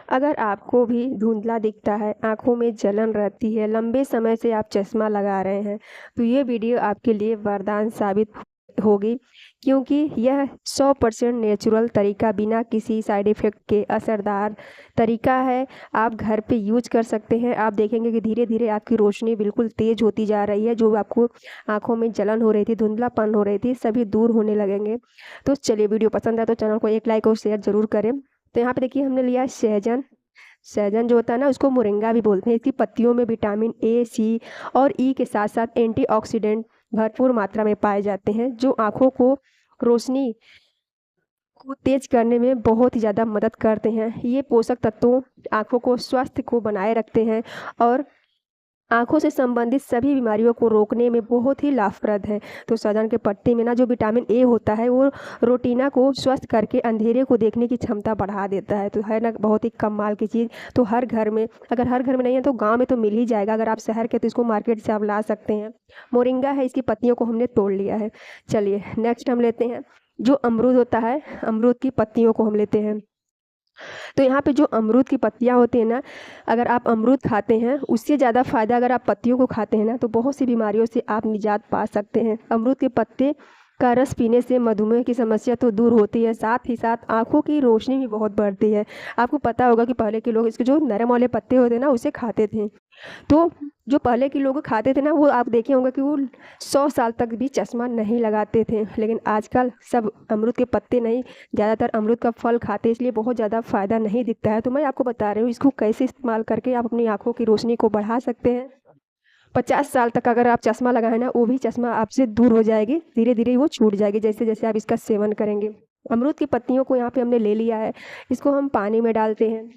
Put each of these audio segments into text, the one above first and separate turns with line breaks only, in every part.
अगर आपको भी धुंधला दिखता है, आँखों में जलन रहती है, लंबे समय से आप चश्मा लगा रहे हैं, तो ये वीडियो आपके लिए वरदान साबित होगी, क्योंकि यह 100% नेचुरल तरीका, बिना किसी साइड इफ़ेक्ट के असरदार तरीका है। आप घर पे यूज कर सकते हैं। आप देखेंगे कि धीरे धीरे आपकी रोशनी बिल्कुल तेज़ होती जा रही है। जो आपको आँखों में जलन हो रही थी, धुंधलापन हो रही थी, सभी दूर होने लगेंगे। तो चलिए, वीडियो पसंद आए तो चैनल को एक लाइक और शेयर ज़रूर करें। तो यहाँ पे देखिए, हमने लिया है सहजन। सहजन जो होता है ना, उसको मोरिंगा भी बोलते हैं। इसकी पत्तियों में विटामिन ए, सी और ई के साथ साथ एंटीऑक्सीडेंट भरपूर मात्रा में पाए जाते हैं, जो आँखों को रोशनी को तेज करने में बहुत ही ज़्यादा मदद करते हैं। ये पोषक तत्वों आँखों को स्वस्थ को बनाए रखते हैं और आँखों से संबंधित सभी बीमारियों को रोकने में बहुत ही लाभप्रद है। तो सहजन के पत्ते में ना जो विटामिन ए होता है, वो रेटिना को स्वस्थ करके अंधेरे को देखने की क्षमता बढ़ा देता है। तो है ना, बहुत ही कमाल की चीज़। तो हर घर में, अगर हर घर में नहीं है तो गांव में तो मिल ही जाएगा। अगर आप शहर के तो इसको मार्केट से आप ला सकते हैं। मोरिंगा है, इसकी पत्तियों को हमने तोड़ लिया है। चलिए नेक्स्ट हम लेते हैं जो अमरूद होता है, अमरूद की पत्तियों को हम लेते हैं। तो यहाँ पे जो अमरूद की पत्तियाँ होती हैं ना, अगर आप अमरूद खाते हैं, उससे ज़्यादा फ़ायदा अगर आप पत्तियों को खाते हैं ना, तो बहुत सी बीमारियों से आप निजात पा सकते हैं। अमरूद के पत्ते का रस पीने से मधुमेह की समस्या तो दूर होती है, साथ ही साथ आँखों की रोशनी भी बहुत बढ़ती है। आपको पता होगा कि पहले के लोग इसके जो नरम वाले पत्ते होते हैं ना, उसे खाते थे। तो जो पहले के लोग खाते थे ना, वो आप देखे होंगे कि वो 100 साल तक भी चश्मा नहीं लगाते थे। लेकिन आजकल सब अमरूद के पत्ते नहीं, ज़्यादातर अमरूद का फल खाते हैं, इसलिए बहुत ज़्यादा फ़ायदा नहीं दिखता है। तो मैं आपको बता रही हूँ इसको कैसे इस्तेमाल करके आप अपनी आँखों की रोशनी को बढ़ा सकते हैं। 50 साल तक अगर आप चश्मा लगाएं ना, वो भी चश्मा आपसे दूर हो जाएगी, धीरे धीरे वो छूट जाएगी जैसे जैसे आप इसका सेवन करेंगे। अमरूद की पत्तियों को यहाँ पे हमने ले लिया है। इसको हम पानी में डालते हैं।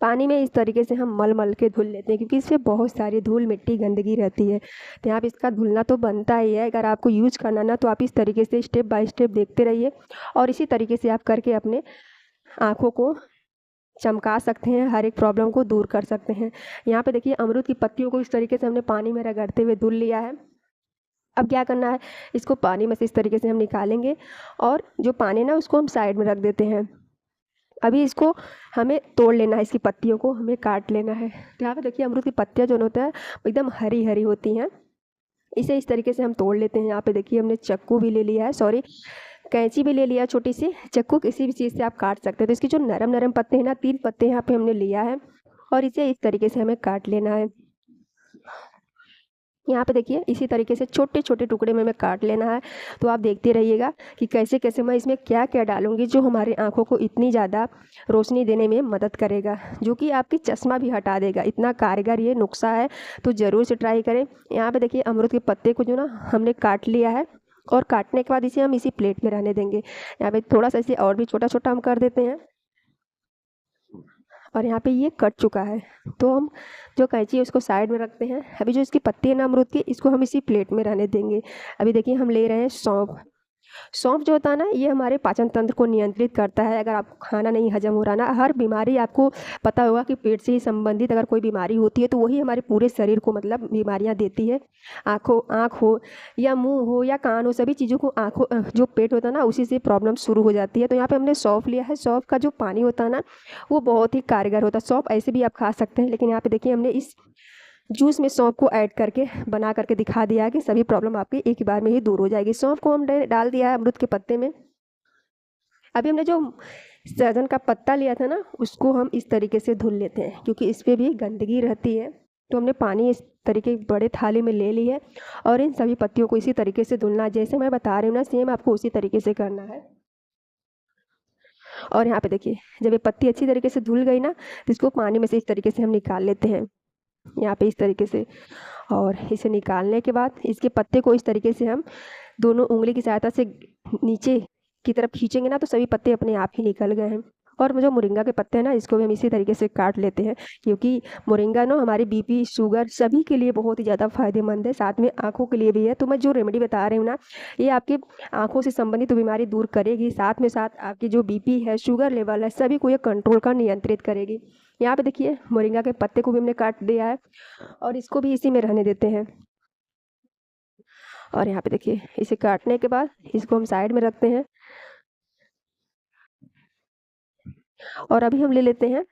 पानी में इस तरीके से हम मल मल के धुल लेते हैं, क्योंकि इससे बहुत सारी धूल मिट्टी गंदगी रहती है। तो यहाँ पे इसका धुलना तो बनता ही है। अगर आपको यूज करना ना, तो आप इस तरीके से स्टेप बाय स्टेप देखते रहिए और इसी तरीके से आप करके अपने आँखों को चमका सकते हैं, हर एक प्रॉब्लम को दूर कर सकते हैं। यहाँ पे देखिए, अमरूद की पत्तियों को इस तरीके से हमने पानी में रगड़ते हुए धुल लिया है। अब क्या करना है, इसको पानी में से इस तरीके से हम निकालेंगे और जो पानी ना, उसको हम साइड में रख देते हैं। अभी इसको हमें तोड़ लेना है, इसकी पत्तियों को हमें काट लेना है। तो यहाँ पे देखिए, अमरूद की पत्तियाँ जो होता है एकदम हरी हरी होती हैं। इसे इस तरीके से हम तोड़ लेते हैं। यहाँ पे देखिए, हमने चक्कू भी ले लिया है, सॉरी कैंची भी ले लिया छोटी सी। चक्कू किसी भी चीज़ से आप काट सकते हैं। तो इसके जो नरम नरम पत्ते हैं ना, 3 पत्ते यहाँ पे हमने लिया है और इसे इस तरीके से हमें काट लेना है। यहाँ पे देखिए, इसी तरीके से छोटे छोटे टुकड़े में हमें काट लेना है। तो आप देखते रहिएगा कि कैसे कैसे मैं इसमें क्या क्या डालूंगी, जो हमारे आँखों को इतनी ज़्यादा रोशनी देने में मदद करेगा, जो कि आपकी चश्मा भी हटा देगा। इतना कारगर ये नुस्खा है, तो ज़रूर से ट्राई करें। यहाँ पे देखिए, अमरूद के पत्ते को जो ना हमने काट लिया है और काटने के बाद इसे हम इसी प्लेट में रहने देंगे। यहाँ पे थोड़ा सा इसे और भी छोटा छोटा हम कर देते हैं और यहाँ पे ये कट चुका है। तो हम जो कैंची है उसको साइड में रखते हैं। अभी जो इसकी पत्ती है ना अमरूद की, इसको हम इसी प्लेट में रहने देंगे। अभी देखिए, हम ले रहे हैं सौंफ। सौंफ जो होता है ना, ये हमारे पाचन तंत्र को नियंत्रित करता है। अगर आपको खाना नहीं हजम हो रहा ना, हर बीमारी आपको पता होगा कि पेट से ही संबंधित अगर कोई बीमारी होती है, तो वही हमारे पूरे शरीर को मतलब बीमारियां देती है। आँख हो या मुंह हो या कान हो, सभी चीज़ों को जो पेट होता है ना, उसी से प्रॉब्लम शुरू हो जाती है। तो यहाँ पे हमने सौंफ लिया है। सौंफ का जो पानी होता है ना, वो बहुत ही कारगर होता है। सौंफ ऐसे भी आप खा सकते हैं, लेकिन यहाँ पे देखिए, हमने इस जूस में सौंफ को ऐड करके बना करके दिखा दिया है कि सभी प्रॉब्लम आपकी एक ही बार में ही दूर हो जाएगी। सौंफ को हम डाल दिया है अमरूद के पत्ते में। अभी हमने जो सहजन का पत्ता लिया था ना, उसको हम इस तरीके से धुल लेते हैं, क्योंकि इस पर भी गंदगी रहती है। तो हमने पानी इस तरीके बड़े थाली में ले ली है और इन सभी पत्तियों को इसी तरीके से धुलना है। जैसे मैं बता रही हूँ ना, सेम आपको उसी तरीके से करना है। और यहाँ पे देखिए, जब ये पत्ती अच्छी तरीके से धुल गई ना, तो इसको पानी में से इस तरीके से हम निकाल लेते हैं, यहाँ पे इस तरीके से। और इसे निकालने के बाद इसके पत्ते को इस तरीके से हम दोनों उंगली की सहायता से नीचे की तरफ खींचेंगे ना, तो सभी पत्ते अपने आप ही निकल गए हैं। और जो मोरिंगा के पत्ते हैं ना, इसको भी हम इसी तरीके से काट लेते हैं, क्योंकि मोरिंगा ना हमारे बीपी, शुगर सभी के लिए बहुत ही ज़्यादा फायदेमंद है, साथ में आँखों के लिए भी है। तो मैं जो रेमेडी बता रही हूँ ना, ये आपकी आँखों से संबंधित तो बीमारी दूर करेगी, साथ में साथ आपकी जो बीपी है, शुगर लेवल है, सभी को ये कंट्रोल का नियंत्रित करेगी। यहाँ पे देखिए, मोरिंगा के पत्ते को भी हमने काट दिया है और इसको भी इसी में रहने देते हैं। और यहाँ पे देखिए, इसे काटने के बाद इसको हम साइड में रखते हैं और अभी हम ले लेते हैं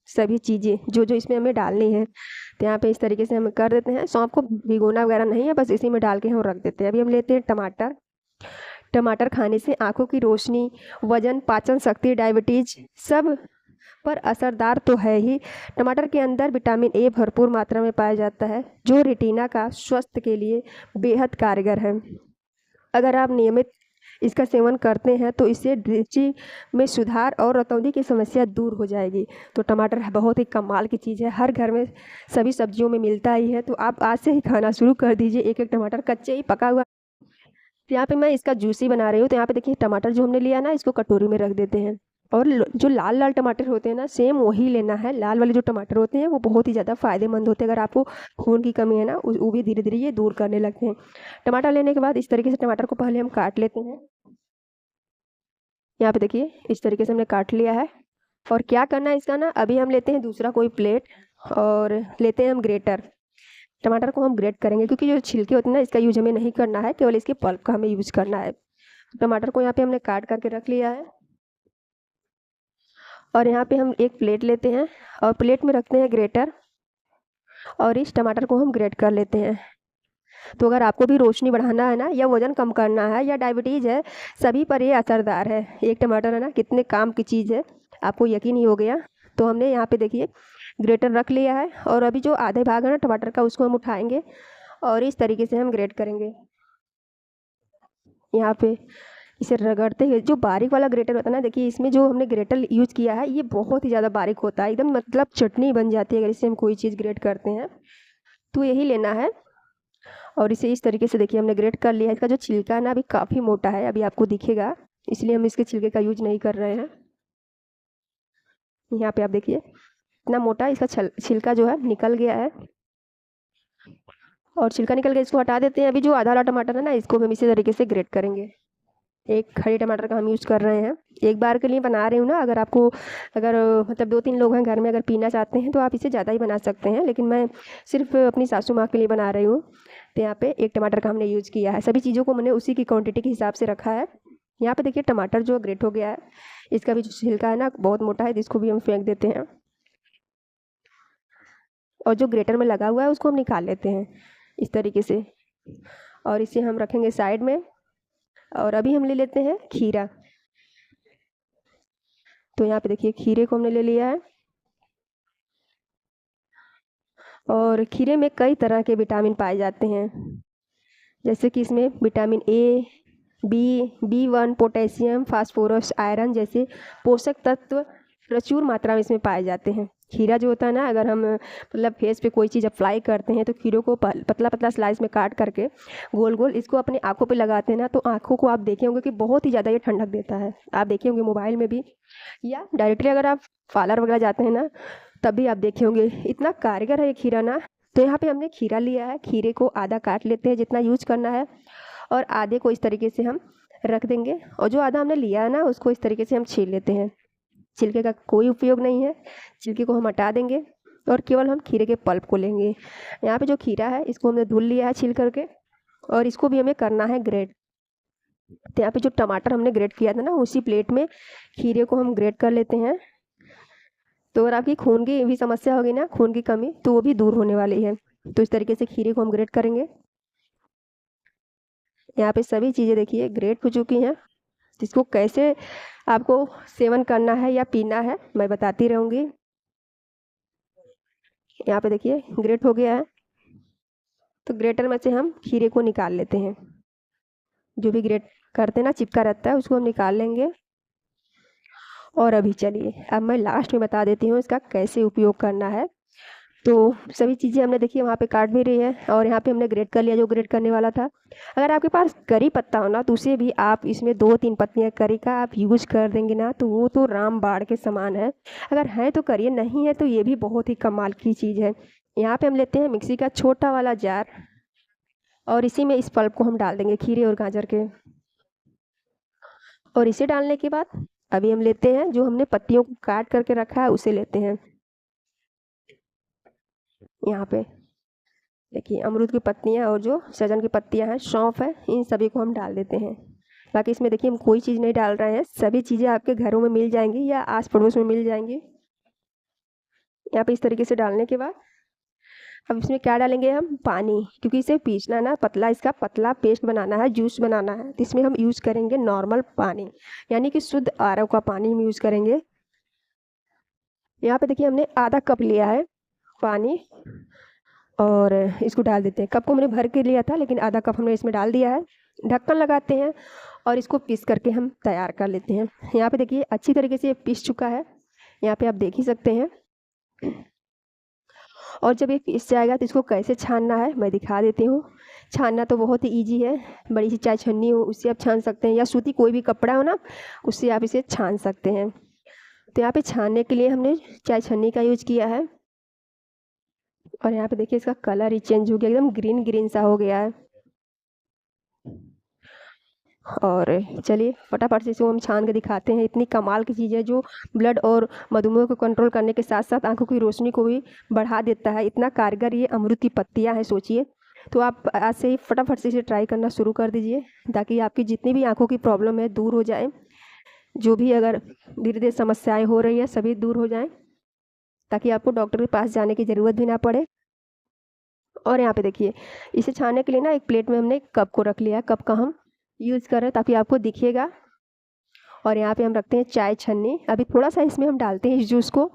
सभी चीज़ें जो जो इसमें हमें डालनी है। तो यहाँ पे इस तरीके से हम कर देते हैं। सौंफ को भिगोना वगैरह नहीं है, बस इसी में डाल के हम रख देते हैं। अभी हम लेते हैं टमाटर। टमाटर खाने से आँखों की रोशनी, वजन, पाचन शक्ति, डायबिटीज सब पर असरदार तो है ही। टमाटर के अंदर विटामिन ए भरपूर मात्रा में पाया जाता है, जो रेटिना का स्वास्थ्य के लिए बेहद कारगर है। अगर आप नियमित इसका सेवन करते हैं तो इससे दृष्टि में सुधार और रतौंधी की समस्या दूर हो जाएगी। तो टमाटर बहुत ही कमाल की चीज़ है, हर घर में सभी सब्जियों में मिलता ही है। तो आप आज से ही खाना शुरू कर दीजिए, एक एक टमाटर कच्चे ही पका हुआ। तो यहाँ पे मैं इसका जूस ही बना रही हूँ। तो यहाँ पे देखिए टमाटर जो हमने लिया ना, इसको कटोरी में रख देते हैं। और जो लाल लाल टमाटर होते हैं ना, सेम वही लेना है। लाल वाले जो टमाटर होते हैं वो बहुत ही ज़्यादा फ़ायदेमंद होते हैं। अगर आपको खून की कमी है ना, वो भी धीरे धीरे ये दूर करने लगते हैं। टमाटर लेने के बाद इस तरीके से टमाटर को पहले हम काट लेते हैं। यहाँ पे देखिए इस तरीके से हमने काट लिया है। और क्या करना है इसका ना, अभी हम लेते हैं दूसरा कोई प्लेट और लेते हैं हम ग्रेटर। टमाटर को हम ग्रेट करेंगे, क्योंकि जो छिलके होते हैं ना, इसका यूज हमें नहीं करना है, केवल इसके पल्प का हमें यूज करना है। टमाटर को यहाँ पे हमने काट करके रख लिया है। और यहाँ पे हम एक प्लेट लेते हैं और प्लेट में रखते हैं ग्रेटर, और इस टमाटर को हम ग्रेट कर लेते हैं। तो अगर आपको भी रोशनी बढ़ाना है ना, या वज़न कम करना है, या डायबिटीज़ है, सभी पर ये असरदार है। एक टमाटर है ना, कितने काम की चीज़ है, आपको यकीन ही हो गया। तो हमने यहाँ पे देखिए ग्रेटर रख लिया है। और अभी जो आधे भाग है ना टमाटर का, उसको हम उठाएंगे और इस तरीके से हम ग्रेट करेंगे। यहाँ पे इसे रगड़ते हुए, जो बारीक वाला ग्रेटर होता है ना, देखिए इसमें जो हमने ग्रेटर यूज़ किया है ये बहुत ही ज़्यादा बारीक होता है, एकदम मतलब चटनी बन जाती है अगर इससे हम कोई चीज़ ग्रेट करते हैं। तो यही लेना है। और इसे इस तरीके से देखिए हमने ग्रेट कर लिया है। इसका जो छिलका है ना, अभी काफ़ी मोटा है, अभी आपको दिखेगा, इसलिए हम इसके छिलके का यूज नहीं कर रहे हैं। यहाँ पे आप देखिए इतना मोटा इसका छिलका जो है निकल गया है। और छिलका निकल गया, इसको हटा देते हैं। अभी जो आधा वाला टमाटर है ना, इसको हम इसी तरीके से ग्रेट करेंगे। एक खड़े टमाटर का हम यूज़ कर रहे हैं, एक बार के लिए बना रही हूँ ना। अगर आपको मतलब 2-3 लोग हैं घर में, अगर पीना चाहते हैं तो आप इसे ज़्यादा ही बना सकते हैं, लेकिन मैं सिर्फ अपनी सासू माँ के लिए बना रही हूँ। तो यहाँ पे एक टमाटर का हमने यूज़ किया है। सभी चीज़ों को मैंने उसी की क्वांटिटी के हिसाब से रखा है। यहाँ पे देखिए टमाटर जो ग्रेट हो गया है, इसका भी जो छिलका है ना बहुत मोटा है, जिसको भी हम फेंक देते हैं। और जो ग्रेटर में लगा हुआ है उसको हम निकाल लेते हैं इस तरीके से, और इसे हम रखेंगे साइड में। और अभी हम ले लेते हैं खीरा। तो यहाँ पे देखिए खीरे को हमने ले लिया है। और खीरे में कई तरह के विटामिन पाए जाते हैं, जैसे कि इसमें vitamin A, B1, potassium, phosphorus, iron जैसे पोषक तत्व प्रचुर मात्रा में इसमें पाए जाते हैं। खीरा जो होता है ना, अगर हम मतलब फेस पे कोई चीज़ अप्लाई करते हैं तो खीरों को पतला पतला स्लाइस में काट करके गोल गोल इसको अपनी आँखों पे लगाते हैं ना, तो आँखों को आप देखे होंगे कि बहुत ही ज़्यादा ये ठंडक देता है। आप देखे होंगे मोबाइल में भी, या डायरेक्टली अगर आप पार्लर वगैरह जाते हैं ना, तब भी आप देखे होंगे, इतना कारगर है ये खीरा ना। तो यहाँ पे हमने खीरा लिया है, खीरे को आधा काट लेते हैं जितना यूज करना है, और आधे को इस तरीके से हम रख देंगे। और जो आधा हमने लिया है ना, उसको इस तरीके से हम छील लेते हैं। छिलके का कोई उपयोग नहीं है, छिलके को हम हटा देंगे और केवल हम खीरे के पल्प को लेंगे। यहाँ पे जो खीरा है इसको हमने धुल लिया है छील करके, और इसको भी हमें करना है ग्रेट। तो यहाँ पे जो टमाटर हमने ग्रेट किया था ना, उसी प्लेट में खीरे को हम ग्रेट कर लेते हैं। तो अगर आपकी खून की भी समस्या होगी ना, खून की कमी, तो वो भी दूर होने वाली है। तो इस तरीके से खीरे को हम ग्रेट करेंगे। यहाँ पे सभी चीज़ें देखिए ग्रेट हो चुकी हैं। इसको कैसे आपको सेवन करना है या पीना है मैं बताती रहूँगी। यहाँ पे देखिए ग्रेट हो गया है। तो ग्रेटर में से हम खीरे को निकाल लेते हैं, जो भी ग्रेट करते हैं ना चिपका रहता है उसको हम निकाल लेंगे। और अभी चलिए अब मैं लास्ट में बता देती हूँ इसका कैसे उपयोग करना है। तो सभी चीज़ें हमने देखिए वहाँ पे काट भी रही है, और यहाँ पे हमने ग्रेट कर लिया जो ग्रेट करने वाला था। अगर आपके पास करी पत्ता हो ना, तो उसे भी आप इसमें 2-3 पत्तियाँ करी का आप यूज कर देंगे ना, तो वो तो रामबाण के समान है। अगर है तो करिए, नहीं है तो ये भी बहुत ही कमाल की चीज़ है। यहाँ पे हम लेते हैं मिक्सी का छोटा वाला जार, और इसी में इस पल्प को हम डाल देंगे खीरे और गाजर के। और इसे डालने के बाद अभी हम लेते हैं जो हमने पत्तियों को काट करके रखा है, उसे लेते हैं। यहाँ पे देखिए अमरूद की पत्तियाँ और जो सजन की पत्तियाँ हैं, सौंफ है, इन सभी को हम डाल देते हैं। बाकी इसमें देखिए हम कोई चीज़ नहीं डाल रहे हैं, सभी चीज़ें आपके घरों में मिल जाएंगी या आस पड़ोस में मिल जाएंगी। यहाँ पे इस तरीके से डालने के बाद अब इसमें क्या डालेंगे हम, पानी, क्योंकि इसे पीसना ना पतला, इसका पतला पेस्ट बनाना है, जूस बनाना है, तो इसमें हम यूज़ करेंगे नॉर्मल पानी, यानी कि शुद्ध आरओ का पानी हम यूज़ करेंगे। यहाँ पे देखिए हमने आधा कप लिया है पानी और इसको डाल देते हैं। कप को हमने भर के लिया था, लेकिन आधा कप हमने इसमें डाल दिया है। ढक्कन लगाते हैं और इसको पीस करके हम तैयार कर लेते हैं। यहाँ पे देखिए अच्छी तरीके से ये पीस चुका है, यहाँ पे आप देख ही सकते हैं। और जब ये पीस जाएगा तो इसको कैसे छानना है मैं दिखा देती हूँ। छानना तो बहुत ही ईजी है, बड़ी सी चाय छन्नी हो उससे आप छान सकते हैं, या सूती कोई भी कपड़ा हो ना उससे आप इसे छान सकते हैं। तो यहाँ पे छानने के लिए हमने चाय छन्नी का यूज किया है और यहाँ पे देखिए इसका कलर ही चेंज हो गया, एकदम ग्रीन ग्रीन सा हो गया है। और चलिए फटाफट से इसको हम छान के दिखाते हैं। इतनी कमाल की चीज़ है जो ब्लड और मधुमेह को कंट्रोल करने के साथ साथ आंखों की रोशनी को भी बढ़ा देता है। इतना कारगर ये अमरूद की पत्तियाँ हैं, सोचिए। तो आप आज से ही फटाफट से इसे ट्राई करना शुरू कर दीजिए, ताकि आपकी जितनी भी आंखों की प्रॉब्लम है दूर हो जाए। जो भी अगर धीरे धीरे समस्याएँ हो रही है सभी दूर हो जाएँ, ताकि आपको डॉक्टर के पास जाने की ज़रूरत भी ना पड़े। और यहाँ पे देखिए इसे छानने के लिए ना एक प्लेट में हमने कप को रख लिया है, कप का हम यूज़ कर रहे हैं ताकि आपको दिखिएगा। और यहाँ पे हम रखते हैं चाय छन्नी। अभी थोड़ा सा इसमें हम डालते हैं इस जूस को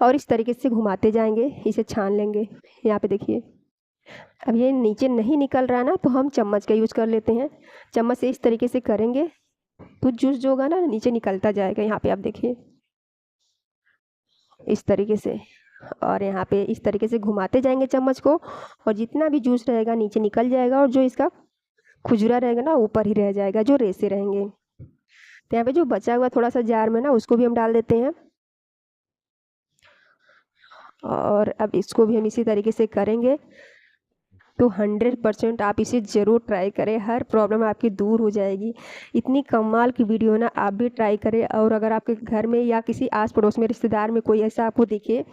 और इस तरीके से घुमाते जाएंगे, इसे छान लेंगे। यहाँ पे देखिए अब ये नीचे नहीं निकल रहा ना, तो हम चम्मच का यूज़ कर लेते हैं। चम्मच से इस तरीके से करेंगे तो जूस जो होगा ना नीचे निकलता जाएगा। यहाँ पे आप देखिए इस तरीके से, और यहाँ पे इस तरीके से घुमाते जाएंगे चम्मच को, और जितना भी जूस रहेगा नीचे निकल जाएगा, और जो इसका खुजरा रहेगा ना ऊपर ही रह जाएगा, जो रेसे रहेंगे। तो यहाँ पे जो बचा हुआ थोड़ा सा जार में ना उसको भी हम डाल देते हैं, और अब इसको भी हम इसी तरीके से करेंगे। तो 100% आप इसे ज़रूर ट्राई करें, हर प्रॉब्लम आपकी दूर हो जाएगी। इतनी कमाल की वीडियो ना, आप भी ट्राई करें। और अगर आपके घर में या किसी आस पड़ोस में रिश्तेदार में कोई ऐसा आपको दिखे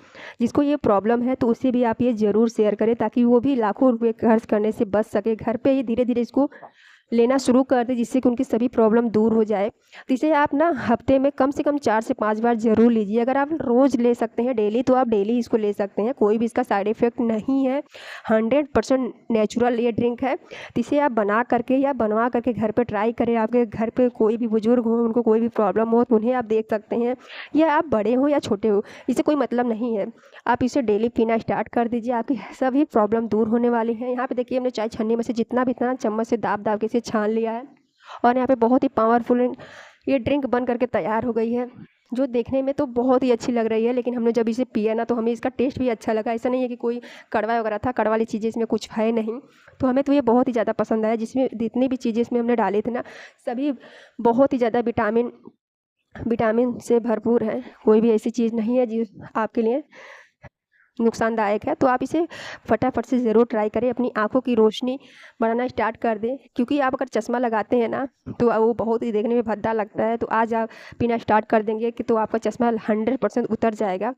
जिसको ये प्रॉब्लम है, तो उसे भी आप ये ज़रूर शेयर करें, ताकि वो भी लाखों रुपये खर्च करने से बच सके। घर पे ही धीरे धीरे इसको लेना शुरू कर दें, जिससे कि उनकी सभी प्रॉब्लम दूर हो जाए। तो इसे आप ना हफ्ते में कम से कम 4 से 5 बार ज़रूर लीजिए। अगर आप रोज़ ले सकते हैं डेली, तो आप डेली इसको ले सकते हैं, कोई भी इसका साइड इफ़ेक्ट नहीं है। 100% नेचुरल ये ड्रिंक है। तो इसे आप बना करके या बनवा करके घर पे ट्राई करें। आपके घर पे कोई भी बुजुर्ग हो, उनको कोई भी प्रॉब्लम हो, तो उन्हें आप देख सकते हैं, या आप बड़े हो या छोटे हो, इससे कोई मतलब नहीं है। आप इसे डेली पीना स्टार्ट कर दीजिए, आपकी सभी प्रॉब्लम दूर होने वाली हैं। यहाँ पे देखिए हमने चाय छन्नी में से जितना भी इतना चम्मच से दाब दाब के इसे छान लिया है, और यहाँ पे बहुत ही पावरफुल ये ड्रिंक बन करके तैयार हो गई है, जो देखने में तो बहुत ही अच्छी लग रही है। लेकिन हमने जब इसे पिया ना, तो हमें इसका टेस्ट भी अच्छा लगा। ऐसा नहीं है कि कोई कड़वा वगैरह था, कड़वा वाली चीज़ें इसमें कुछ है नहीं। तो हमें तो ये बहुत ही ज़्यादा पसंद आया। जिसमें जितनी भी चीज़ें इसमें हमने डाली थी ना, सभी बहुत ही ज़्यादा विटामिन से भरपूर है। कोई भी ऐसी चीज़ नहीं है जो आपके लिए नुकसानदायक है। तो आप इसे फटाफट से ज़रूर ट्राई करें, अपनी आँखों की रोशनी बढ़ाना स्टार्ट कर दें। क्योंकि आप अगर चश्मा लगाते हैं ना, तो वो बहुत ही देखने में भद्दा लगता है। तो आज आप पीना स्टार्ट कर देंगे कि तो आपका चश्मा 100% उतर जाएगा।